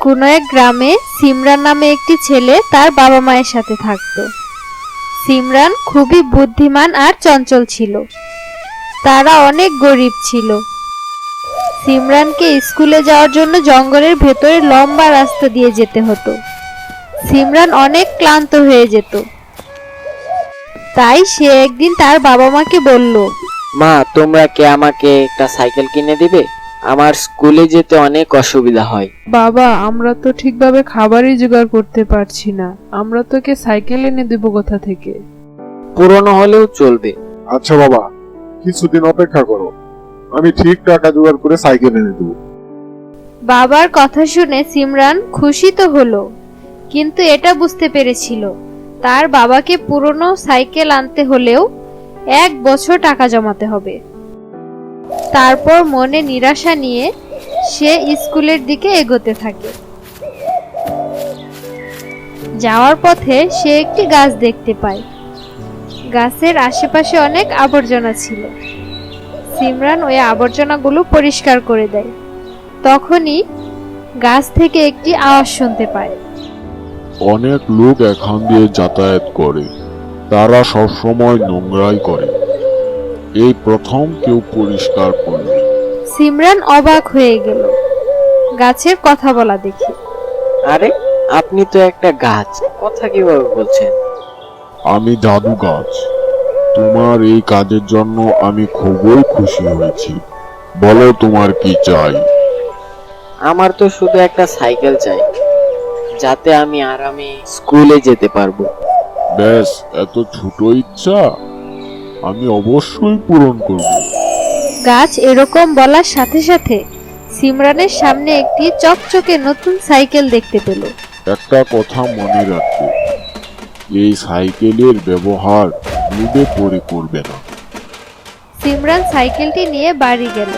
কোনো এক গ্রামে সিমরান নামে একটি ছেলে তার বাবা মায়ের সাথে থাকতো। সিমরান খুবই বুদ্ধিমান আর চঞ্চল ছিল। তারা অনেক গরিব ছিল। সিমরানকে স্কুলে যাওয়ার জন্য জঙ্গলের ভেতরে লম্বা রাস্তা দিয়ে যেতে হতো। সিমরান অনেক ক্লান্ত হয়ে যেত। তাই সে একদিন তার বাবা মাকে বলল, মা, তোমরা কি আমাকে একটা সাইকেল কিনে দিবে? আমার স্কুলে যেতে অনেক অসুবিধা হয়। বাবা, আমরা তো ঠিকভাবে খাবারই জোগাড় করতে পারছি না, আমরা তোকে সাইকেল এনে দেব কোথা থেকে? পুরনো হলেও চলবে। আচ্ছা বাবা, কিছুদিন অপেক্ষা করো, আমি ঠিক টাকা জোগাড় করে সাইকেল এনে দেবো। বাবার কথা শুনে সিমরান খুশি তো হলো, কিন্তু এটা বুঝতে পেরেছিল তার বাবাকে পুরনো সাইকেল আনতে হলেও 1 বছর টাকা জমাতে হবে। তারপর মনে নিরাশা নিয়ে সে স্কুলের দিকে এগোতে থাকে। যাওয়ার পথে সে একটি গাছ দেখতে পায়। গাছের আশেপাশে অনেক আবর্জনা ছিল। সিমরান ওই আবর্জনাগুলো পরিষ্কার করে দেয়। তখনই গাছ থেকে একটি আওয়াজ শুনতে পায়। অনেক লোক এখান দিয়ে যাতায়াত করে, তারা সবসময় নোংরাই করে, এই প্রথম কেউ পরিষ্কার করলো। সিমরান অবাক হয়ে গেল গাছের কথা বলা দেখে। আরে, আপনি তো একটা গাছ, কথা কিভাবে বলছেন? আমি জাদু গাছ, তোমার এই কাজের জন্য আমি খুবই খুশি হয়েছি। বলো তোমার কি চাই? আমার তো শুধু একটা সাইকেল চাই, যাতে আমি আরামে স্কুলে যেতে পারবো। ব্যাস, এত ছোট ইচ্ছা? আমি অবশ্যই পূরণ করব। গাছ এরকম বলার সাথে সাথে সিমরানের সামনে একটি চকচকে নতুন সাইকেল দেখতে পেল। একটা কথা মনে রাখবে, এই সাইকেলের ব্যবহার ভুলে পরে করবে না। সিমরান সাইকেলটি নিয়ে বাড়ি গেল।